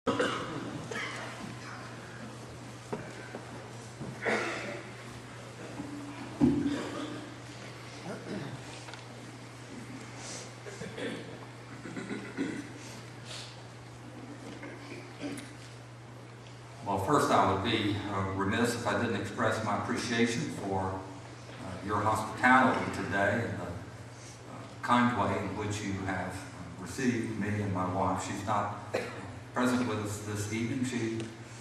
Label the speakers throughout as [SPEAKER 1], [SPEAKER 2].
[SPEAKER 1] Well, first I would be remiss if I didn't express my appreciation for your hospitality today and the kind way in which you have received me and my wife. She's not present with us this evening. She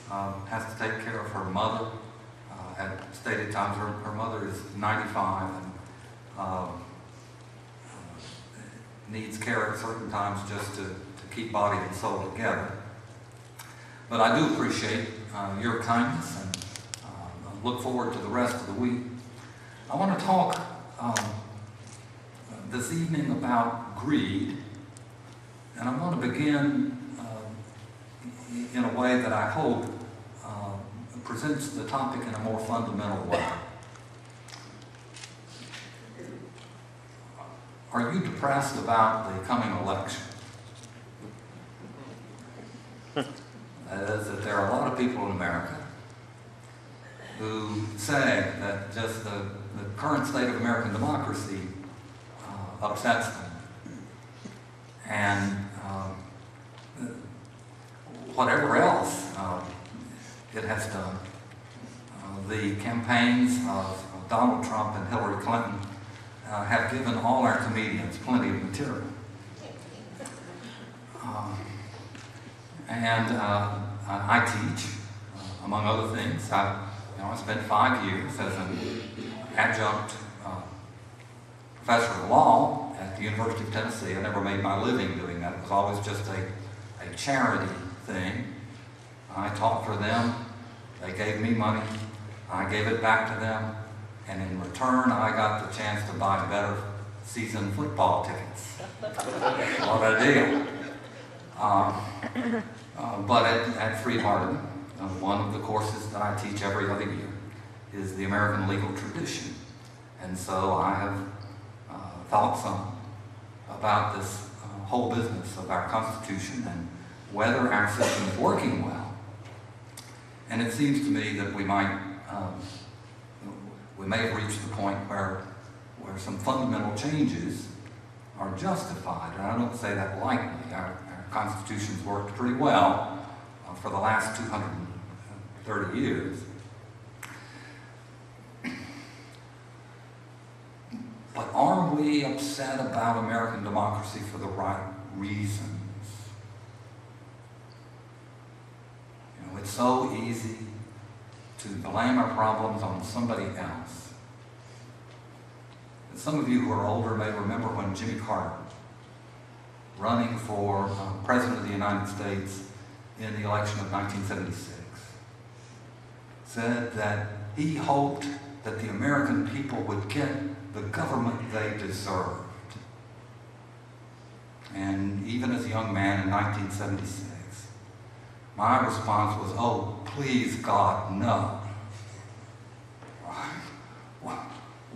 [SPEAKER 1] has to take care of her mother. At stated times, her mother is 95 and needs care at certain times just to keep body and soul together. But I do appreciate your kindness and look forward to the rest of the week. I want to talk this evening about greed, and I'm going to begin in a way that I hope presents the topic in a more fundamental way. Are you depressed about the coming election? That is, that there are a lot of people in America who say that just the current state of American democracy upsets them. And whatever else it has done, the campaigns of Donald Trump and Hillary Clinton have given all our comedians plenty of material. I teach, among other things. I spent 5 years as an adjunct professor of law at the University of Tennessee. I never made my living doing that. It was always just a charity thing. I taught for them. They gave me money. I gave it back to them. And in return, I got the chance to buy better season football tickets. What a deal. But at Free-Harden, one of the courses that I teach every other year is the American legal tradition. And so I have thought some about this whole business of our Constitution and whether our system is working well. And it seems to me that we may have reached the point where some fundamental changes are justified. And I don't say that lightly. Our Constitution's worked pretty well for the last 230 years. But are we upset about American democracy for the right reasons? It's so easy to blame our problems on somebody else. And some of you who are older may remember when Jimmy Carter, running for President of the United States in the election of 1976, said that he hoped that the American people would get the government they deserved. And even as a young man in 1976, my response was, "Oh, please God, no.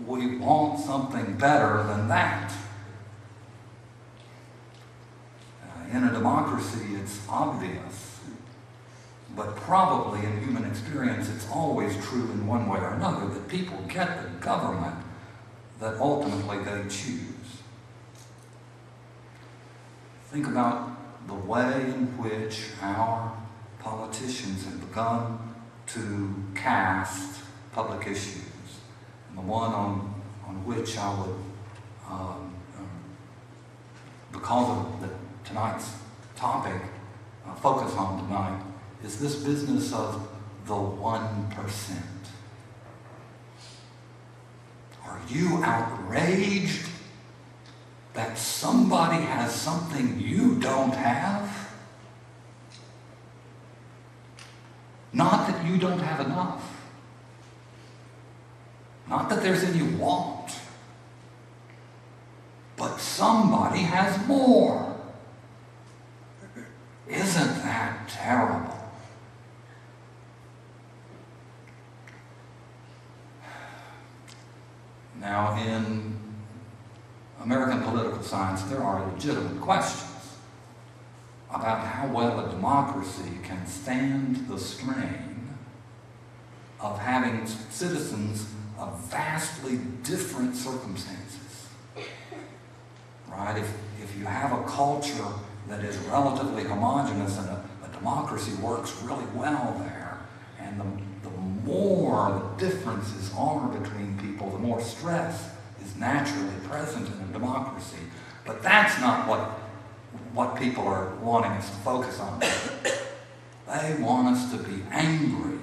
[SPEAKER 1] We want something better than that." In a democracy, it's obvious, but probably in human experience, it's always true in one way or another that people get the government that ultimately they choose. Think about the way in which our politicians have begun to cast public issues. And the one on which I would, because of tonight's topic, focus on tonight, is this business of the 1%. Are you outraged that somebody has something you don't have? Not that you don't have enough. Not that there's any want. But somebody has more. Isn't that terrible? Now, in American political science, there are legitimate questions about how well a democracy can stand the strain of having citizens of vastly different circumstances. Right? If you have a culture that is relatively homogeneous and a democracy works really well there, and the more the differences are between people, the more stress is naturally present in a democracy. But that's not what people are wanting us to focus on. They want us to be angry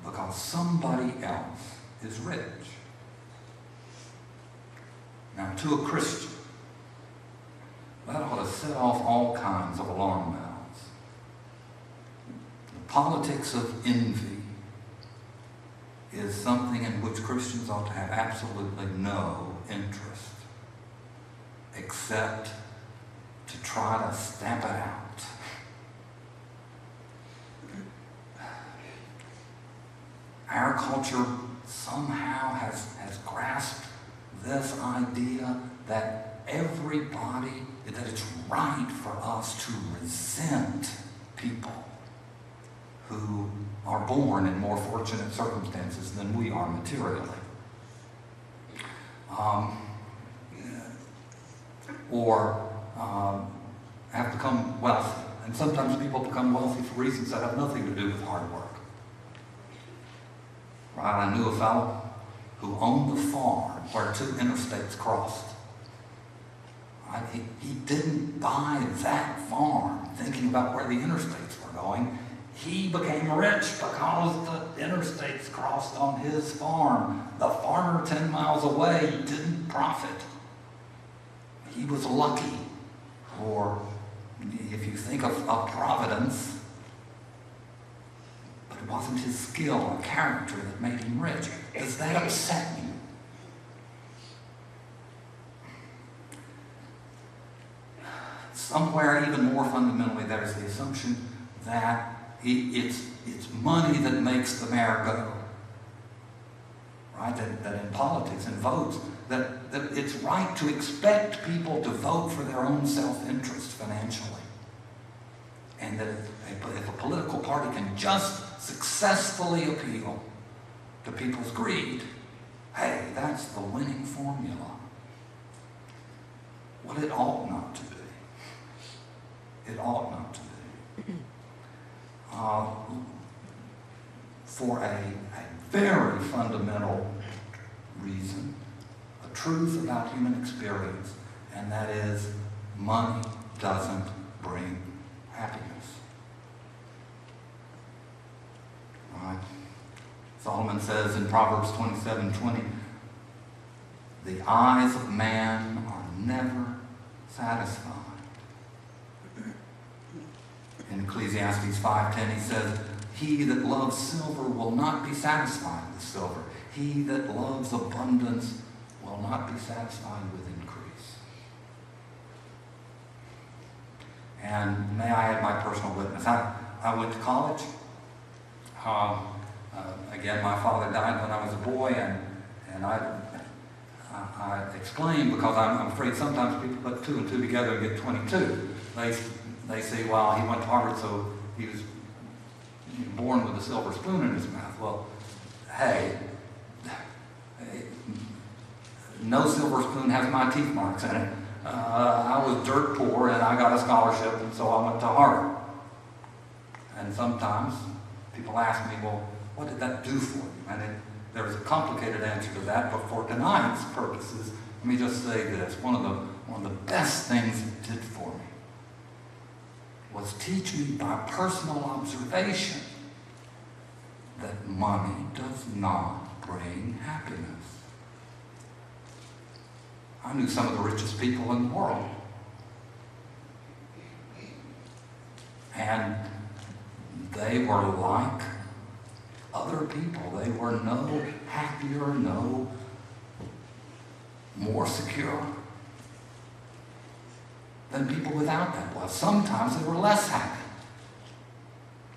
[SPEAKER 1] because somebody else is rich. Now, to a Christian, that ought to set off all kinds of alarm bells. The politics of envy is something in which Christians ought to have absolutely no interest, except to try to stamp it out. Our culture somehow has grasped this idea that everybody, that it's right for us to resent people who are born in more fortunate circumstances than we are materially. Or have become wealthy. And sometimes people become wealthy for reasons that have nothing to do with hard work. Right? I knew a fellow who owned the farm where two interstates crossed. Right? He didn't buy that farm thinking about where the interstates were going. He became rich because the interstates crossed on his farm. The farmer 10 miles away didn't profit. He was lucky. Or if you think of providence, but it wasn't his skill or character that made him rich. Does that upset you? Somewhere even more fundamentally, there's the assumption that it's money that makes the mayor go. Right? That in politics and votes, that it's right to expect people to vote for their own self-interest financially. And that if a political party can just successfully appeal to people's greed, hey, that's the winning formula. Well, it ought not to be. It ought not to be. For a very fundamental reason, a truth about human experience, and that is money doesn't bring happiness. Right? Solomon says in Proverbs 27:20, the eyes of man are never satisfied. In Ecclesiastes 5:10 he says, he that loves silver will not be satisfied with silver. He that loves abundance will not be satisfied with increase. And may I add my personal witness. I went to college. Again, my father died when I was a boy, and I exclaim because I'm afraid sometimes people put 2 and 2 together and get 22. They say, well, he went to Harvard, so he was born with a silver spoon in his mouth. Well, hey, no silver spoon has my teeth marks in it. I was dirt poor, and I got a scholarship, and so I went to Harvard. And sometimes people ask me, well, what did that do for you? And there's a complicated answer to that, but for tonight's purposes, let me just say this. One of the best things it did for me was teach me by personal observation that money does not bring happiness. I knew some of the richest people in the world. And they were like other people. They were no happier, no more secure than people without that. Well, sometimes they were less happy.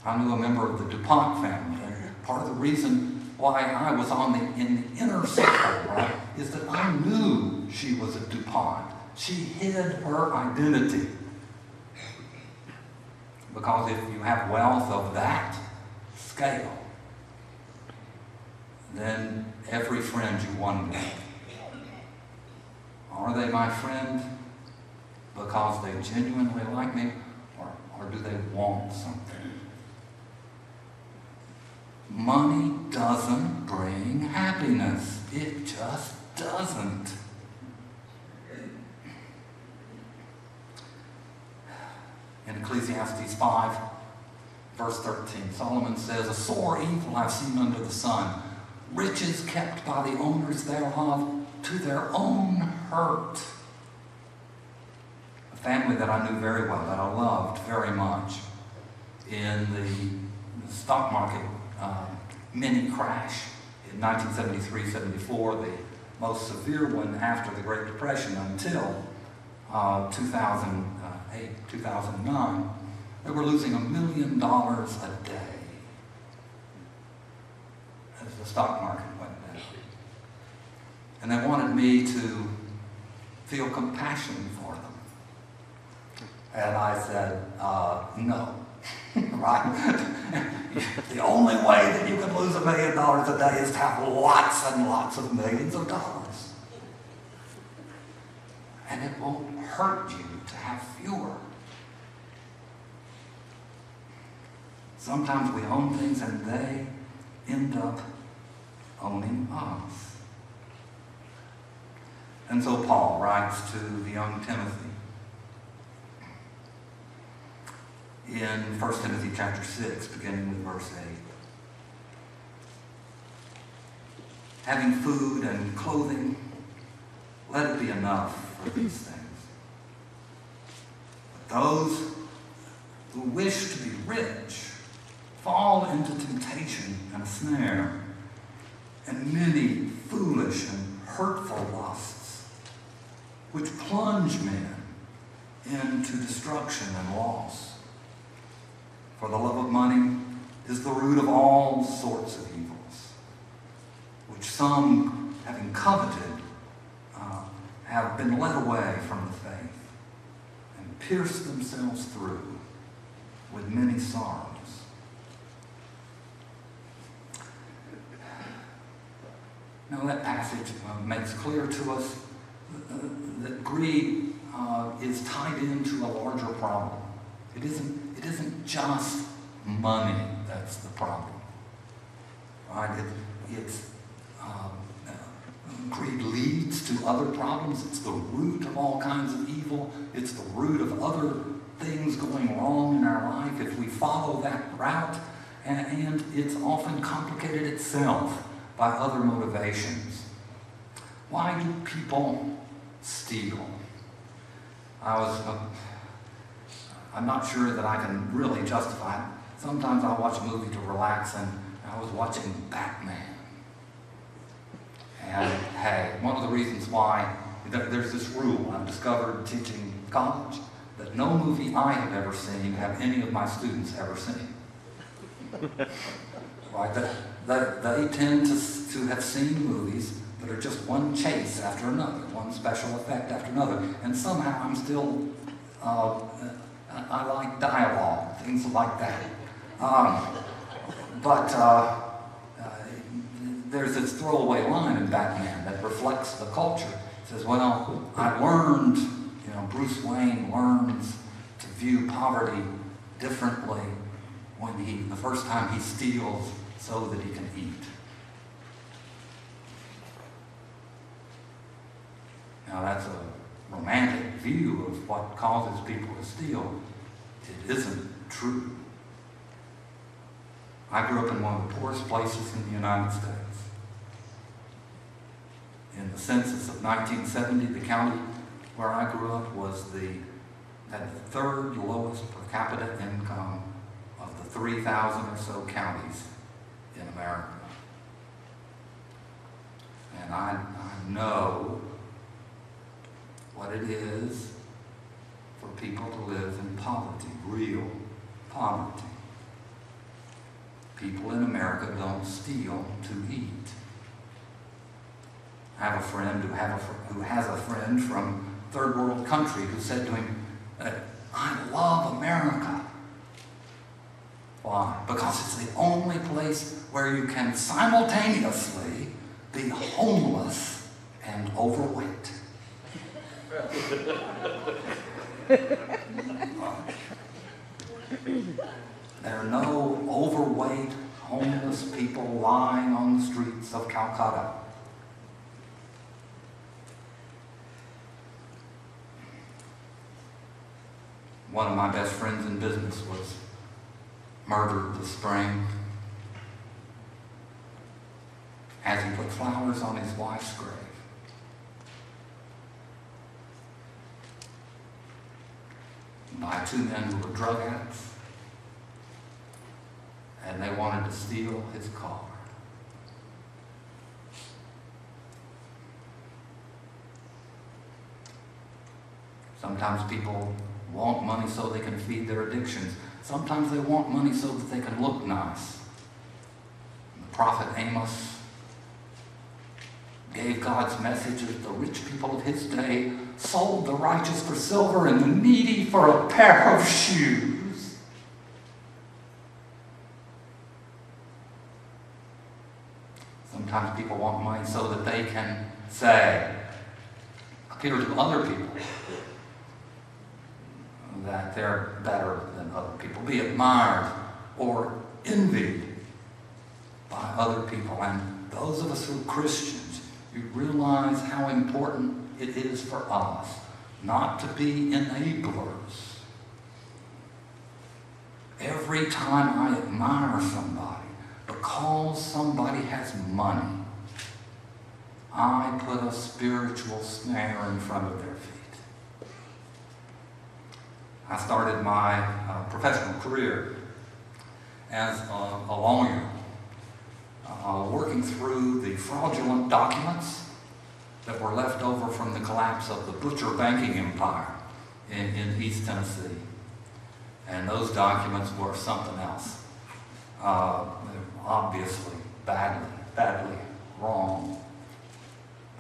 [SPEAKER 1] I knew a member of the DuPont family. And part of the reason why I was in the inner circle, right, is that I knew she was a DuPont. She hid her identity. Because if you have wealth of that scale, then every friend you wonder, are they my friend because they genuinely like me, or do they want something? Money doesn't bring happiness. It just doesn't. In Ecclesiastes 5, verse 13, Solomon says, "A sore evil I've seen under the sun, riches kept by the owners thereof to their own hurt." A family that I knew very well, that I loved very much, in the stock market mini crash in 1973-74, the most severe one after the Great Depression until 2008, 2009, they were losing $1 million a day as the stock market went down. And they wanted me to feel compassion for them. And I said, no. Right? The only way that you can lose $1 million a day is to have lots and lots of millions of dollars. And it won't hurt you to have fewer. Sometimes we own things and they end up owning us. And so Paul writes to the young Timothy in 1 Timothy chapter 6, beginning with verse 8. Having food and clothing, let it be enough for these things. But those who wish to be rich fall into temptation and a snare, and many foolish and hurtful lusts, which plunge men into destruction and loss. For the love of money is the root of all sorts of evils, which some, having coveted, have been led away from the faith and pierced themselves through with many sorrows. Now that passage makes clear to us that greed is tied into a larger problem. It isn't just money that's the problem, right? Greed leads to other problems. It's the root of all kinds of evil. It's the root of other things going wrong in our life if we follow that route, and it's often complicated itself by other motivations. Why do people steal? I'm not sure that I can really justify it. Sometimes I watch a movie to relax, and I was watching Batman. And hey, one of the reasons why, there's this rule I've discovered teaching college, that no movie I have ever seen have any of my students ever seen. Right? They tend to have seen movies that are just one chase after another, one special effect after another, and somehow I'm still, I like dialogue, things like that. There's this throwaway line in Batman that reflects the culture. It says, well, I learned, Bruce Wayne learns to view poverty differently when the first time he steals so that he can eat. Now that's a romantic view of what causes people to steal. It isn't true. I grew up in one of the poorest places in the United States. In the census of 1970, the county where I grew up had the third lowest per capita income of the 3,000 or so counties in America. And I know what it is for people to live in poverty, real poverty. People in America don't steal to eat. I have a friend who has a friend from third world country who said to him, I love America, Why? Because it's the only place where you can simultaneously be homeless and overweight. There are no overweight, homeless people lying on the streets of Calcutta. One of my best friends in business was murdered this spring as he put flowers on his wife's grave. By two men who were drug addicts, and they wanted to steal his car. Sometimes people want money so they can feed their addictions. Sometimes they want money so that they can look nice. The prophet Amos gave God's message that the rich people of his day sold the righteous for silver and the needy for a pair of shoes. Sometimes people want money so that they can appear to other people that they're better than other people, be admired or envied by other people. And those of us who are Christians, you realize how important it is for us not to be enablers. Every time I admire somebody because somebody has money, I put a spiritual snare in front of their feet. I started my professional career as a lawyer, working through the fraudulent documents that were left over from the collapse of the Butcher banking empire in East Tennessee. And those documents were something else. Obviously, badly wrong.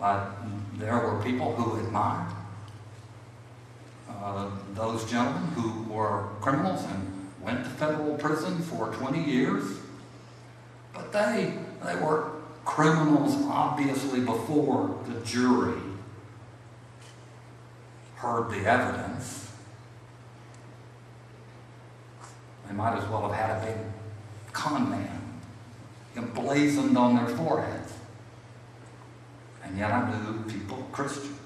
[SPEAKER 1] But there were people who admired those gentlemen who were criminals and went to federal prison for 20 years. But they were criminals, obviously, before the jury heard the evidence. They might as well have had a big con man emblazoned on their foreheads. And yet I knew people, Christians,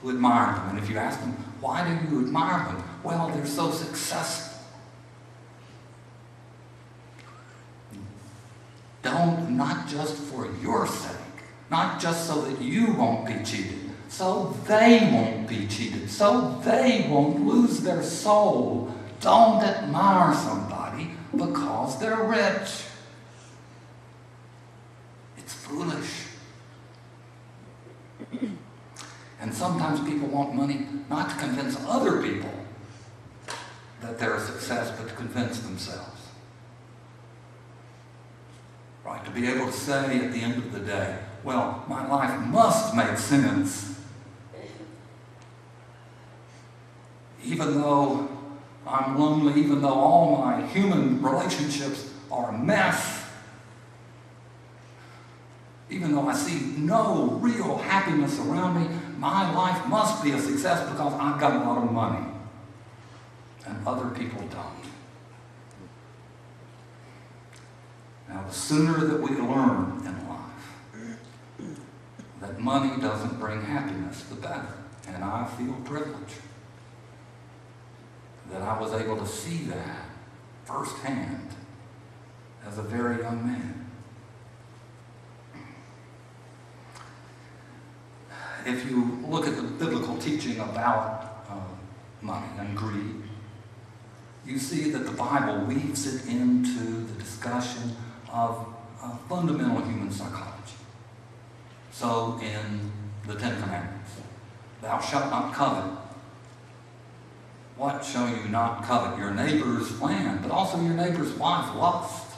[SPEAKER 1] who admired them. And if you ask them, why do you admire them? Well, they're so successful. Don't, not just for your sake, not just so that you won't be cheated, so they won't be cheated, so they won't lose their soul. Don't admire somebody because they're rich. It's foolish. And sometimes people want money not to convince other people that they're a success, but to convince themselves. Right? To be able to say at the end of the day, well, my life must make sense. Even though I'm lonely, even though all my human relationships are a mess, even though I see no real happiness around me, my life must be a success because I've got a lot of money. And other people don't. Now, the sooner that we learn in life that money doesn't bring happiness, the better. And I feel privileged that I was able to see that firsthand as a very young man. If you look at the biblical teaching about money and greed, you see that the Bible weaves it into the discussion of fundamental human psychology. So in the Ten Commandments, thou shalt not covet. What shall you not covet? Your neighbor's land, but also your neighbor's wife. Lust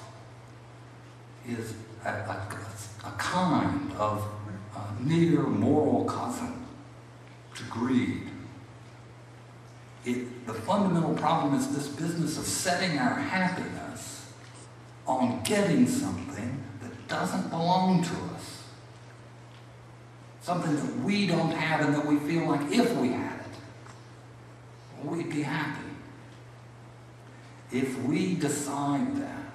[SPEAKER 1] is a kind of near moral cousin to greed. The fundamental problem is this business of setting our happiness on getting something that doesn't belong to us. Something that we don't have and that we feel like if we had it, we'd be happy. If we decide that,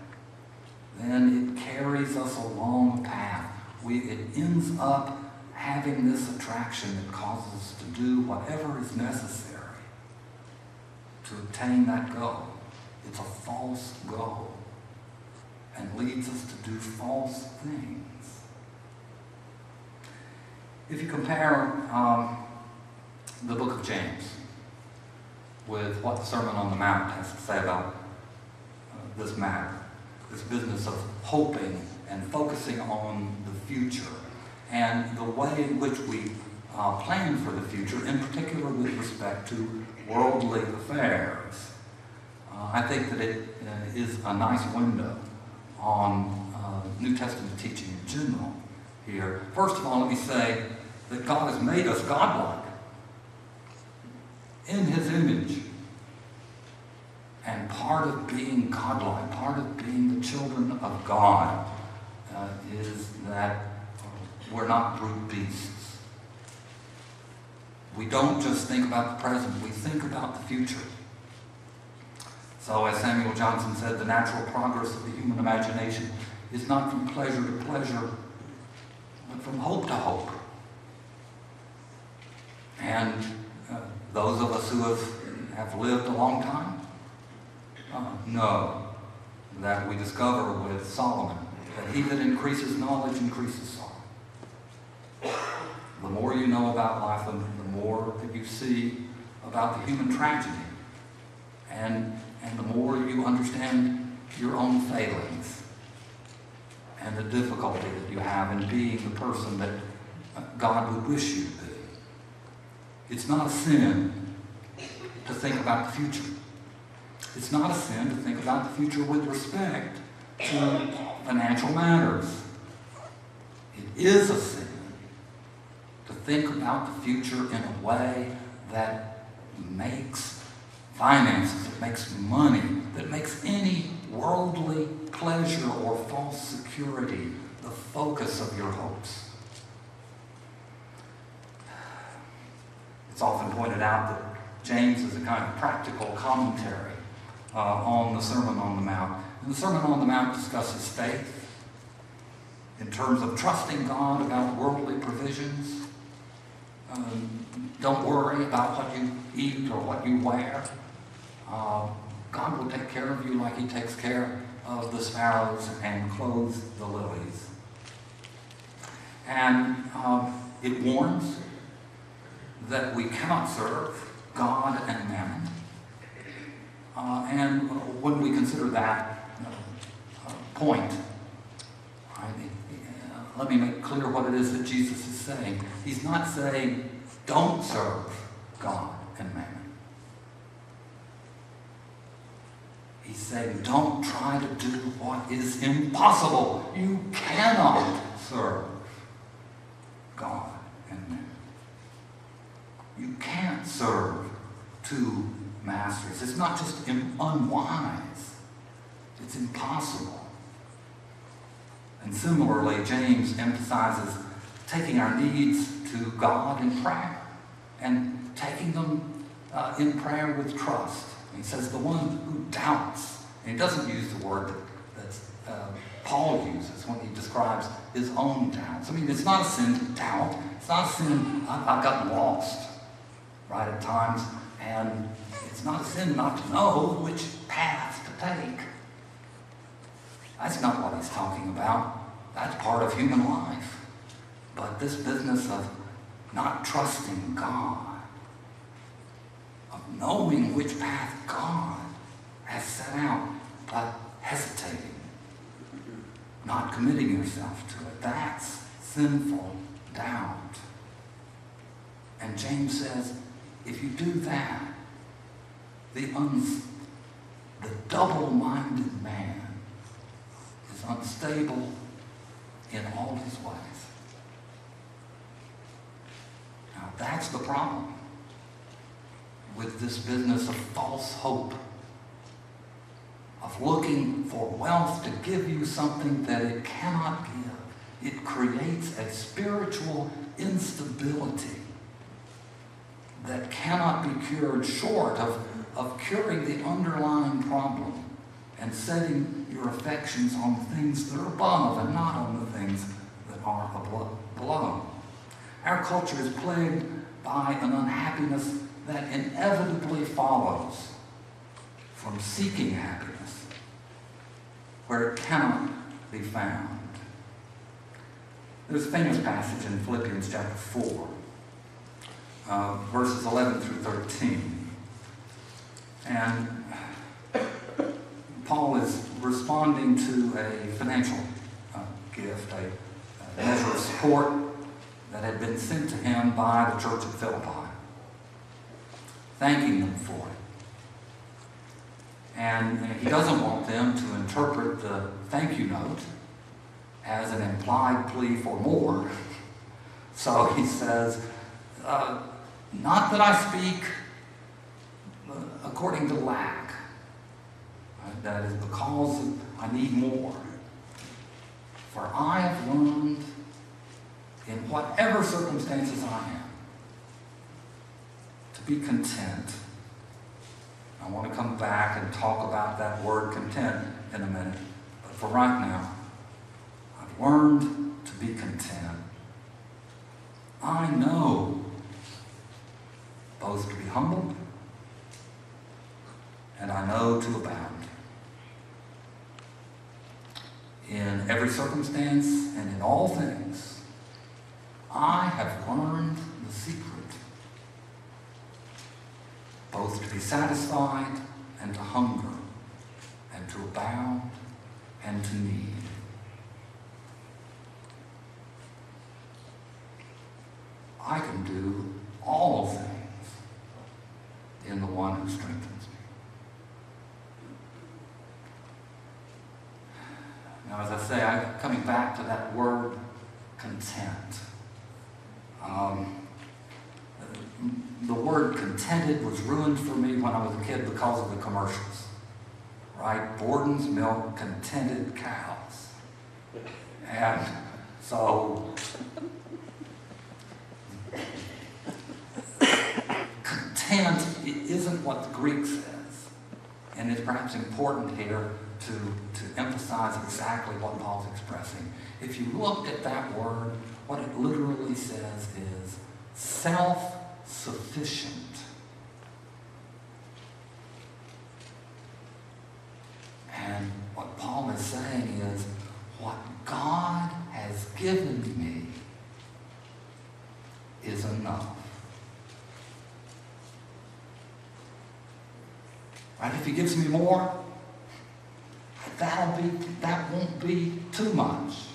[SPEAKER 1] then it carries us along a path. It ends up having this attraction that causes us to do whatever is necessary to obtain that goal. It's a false goal and leads us to do false things. If you compare the book of James with what the Sermon on the Mount has to say about this matter, this business of hoping and focusing on the future, and the way in which we plan for the future, in particular with respect to worldly affairs, I think that it is a nice window on New Testament teaching in general here. First of all, let me say that God has made us godlike in His image. And part of being godlike, part of being the children of God, is that we're not brute beasts. We don't just think about the present, we think about the future. So as Samuel Johnson said, the natural progress of the human imagination is not from pleasure to pleasure, but from hope to hope. And those of us who have lived a long time know that we discover with Solomon that he that increases knowledge increases sorrow. The more you know about life, the more that you see about the human tragedy, and the more you understand your own failings and the difficulty that you have in being the person that God would wish you to be. It's not a sin to think about the future. It's not a sin to think about the future with respect to financial matters. It is a sin to think about the future in a way that makes finances, that makes money, that makes any worldly pleasure or false security the focus of your hopes. It's often pointed out that James is a kind of practical commentary on the Sermon on the Mount. And the Sermon on the Mount discusses faith in terms of trusting God about worldly provisions. Don't worry about what you eat or what you wear. God will take care of you like He takes care of the sparrows and clothes the lilies. And it warns that we cannot serve God and mammon. And when we consider that point, let me make clear what it is that Jesus is saying. He's not saying, don't serve God and mammon. He's saying, don't try to do what is impossible. You cannot serve God and mammon. You can't serve two masters. It's not just unwise. It's impossible. And similarly, James emphasizes taking our needs to God in prayer and taking them in prayer with trust. He says the one who doubts, and he doesn't use the word that Paul uses when he describes his own doubts. I mean, it's not a sin to doubt. It's not a sin, I've gotten lost, right, at times, and it's not a sin not to know which path to take. That's not what he's talking about. That's part of human life. But this business of not trusting God, of knowing which path God has set out, but hesitating, not committing yourself to it, that's sinful doubt. And James says, if you do that, the double-minded man is unstable in all his ways. Now that's the problem with with this business of false hope, of looking for wealth to give you something that it cannot give. It creates a spiritual instability that cannot be cured short of curing the underlying problem and setting your affections on things that are above and not on the things that are below. Our culture is plagued by an unhappiness that inevitably follows from seeking happiness where it cannot be found. There's a famous passage in Philippians chapter 4, verses 11 through 13. And Paul is responding to a financial gift, a measure of support that had been sent to him by the church at Philippi, thanking them for it. And he doesn't want them to interpret the thank you note as an implied plea for more. So he says, not that I speak according to lack. That is because I need more. For I have learned in whatever circumstances I am to be content. I want to come back and talk about that word content in a minute. But for right now, I've learned to be content. I know both to be humble and I know to abound. In every circumstance and in all things, I have learned the secret, both to be satisfied and to hunger, and to abound and to need. I can do all things in the one who strengthens me. Now, as I say, I'm coming back to that word content. The word contented was ruined for me when I was a kid because of the commercials. Right? Borden's milk contented cows. And so, content isn't what the Greek says. And it's perhaps important here to emphasize exactly what Paul's expressing. If you looked at that word, what it literally says is self-sufficient. And what Paul is saying is, what God has given me is enough. Right? If he gives me more, that won't be too much.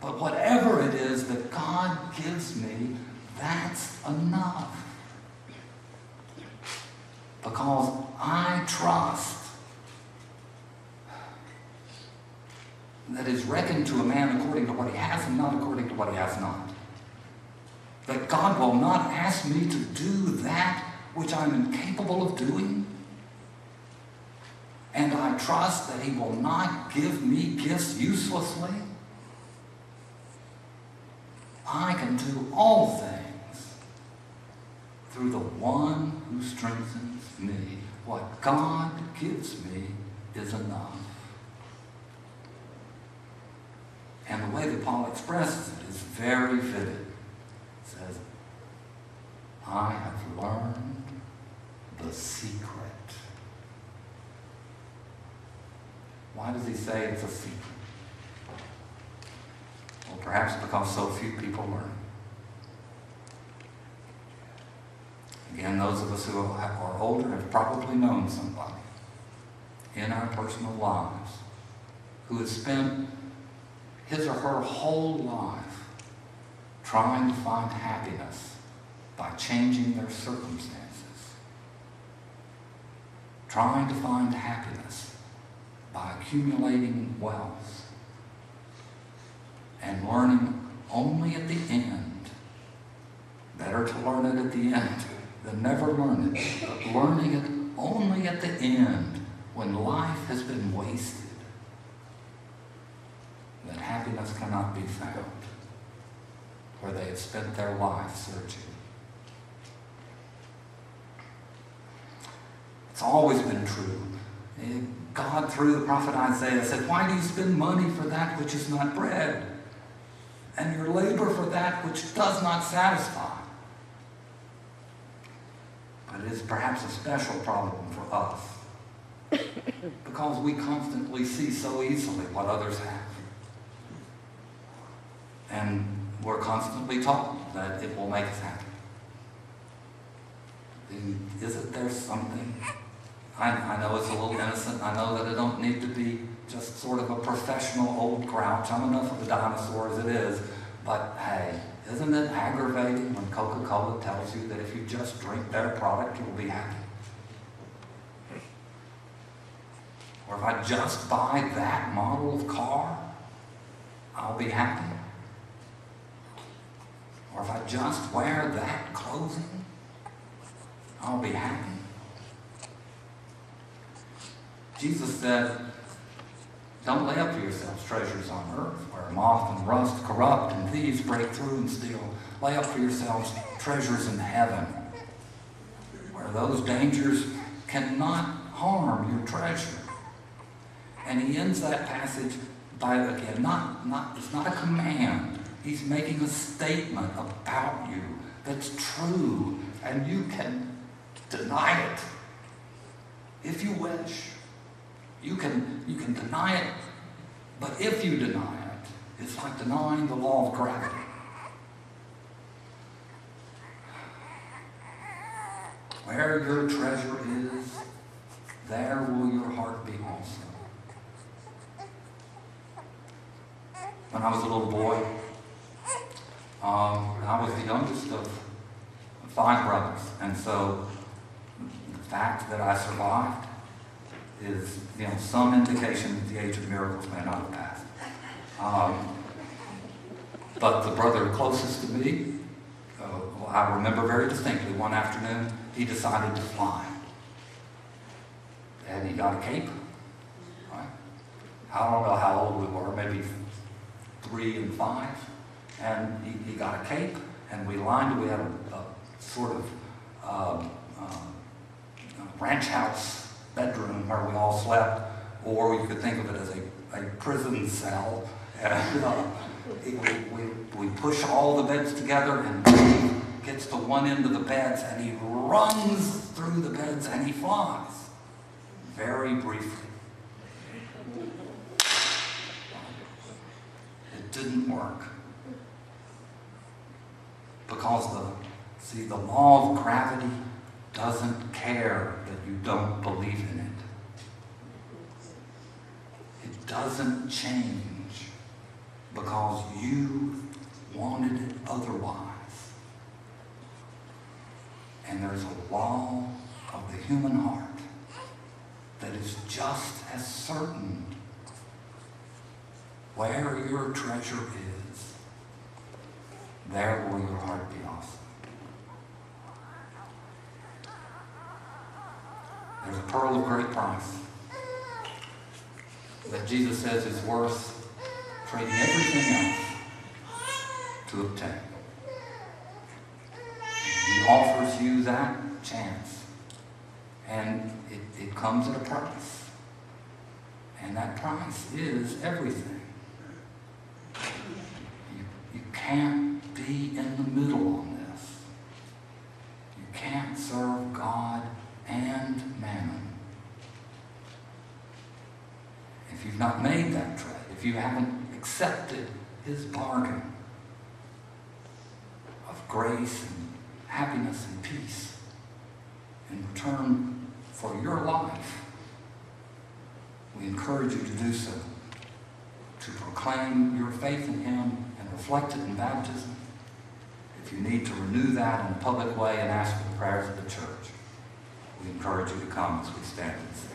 [SPEAKER 1] But whatever it is that God gives me, that's enough. Because I trust that is reckoned to a man according to what he has and not according to what he has not. That God will not ask me to do that which I'm incapable of doing. And I trust that he will not give me gifts uselessly. I can do all things through the one who strengthens me. What God gives me is enough. And the way that Paul expresses it is very vivid. He says, I have learned the secret. Why does he say it's a secret? Well, perhaps because so few people learn. Again, those of us who are older have probably known somebody in our personal lives who has spent his or her whole life trying to find happiness by changing their circumstances, trying to find happiness by accumulating wealth, and learning only at the end, better to learn it at the end than never learn it, but learning it only at the end, when life has been wasted, that happiness cannot be found, where they have spent their life searching. It's always been true. God, through the prophet Isaiah, said, "Why do you spend money for that which is not bread, and your labor for that which does not satisfy?" But it is perhaps a special problem for us, because we constantly see so easily what others have. And we're constantly told that it will make us happy. Isn't there something? I know it's a little innocent. I know that I don't need to be just sort of a professional old grouch. I'm enough of a dinosaur as it is. But hey, isn't it aggravating when Coca-Cola tells you that if you just drink their product, you'll be happy? Or if I just buy that model of car, I'll be happy. Or if I just wear that clothing, I'll be happy. Jesus said, "Don't lay up for yourselves treasures on earth, where moth and rust corrupt and thieves break through and steal. Lay up for yourselves treasures in heaven, where those dangers cannot harm your treasure." And he ends that passage by, again, it's not a command. He's making a statement about you that's true, and you can deny it if you wish. You can deny it, but if you deny it, it's like denying the law of gravity. Where your treasure is, there will your heart be also. When I was a little boy, I was the youngest of 5 brothers, and so the fact that I survived is, some indication that the age of miracles may not have passed. But the brother closest to me, I remember very distinctly, one afternoon, he decided to fly. And he got a cape, right? I don't know how old we were, maybe 3 and 5. And he got a cape, and we had a sort of ranch house bedroom where we all slept, or you could think of it as a prison cell. And we push all the beds together, and he gets to one end of the beds, and he runs through the beds, and he flies. Very briefly. It didn't work. Because the law of gravity doesn't care that you don't believe in it. It doesn't change because you wanted it otherwise. And there's a law of the human heart that is just as certain. Where your treasure is, there will your heart be also. There's a pearl of great price that Jesus says is worth trading everything else to obtain. He offers you that chance, and it comes at a price. And that price is everything. You can't be in the middle on this. You can't serve God and mammon. If you've not made that trade, if you haven't accepted his bargain of grace and happiness and peace in return for your life, we encourage you to do so, to proclaim your faith in him and reflect it in baptism. If you need to renew that in a public way and ask for the prayers of the church, we encourage you to come as we stand and sing.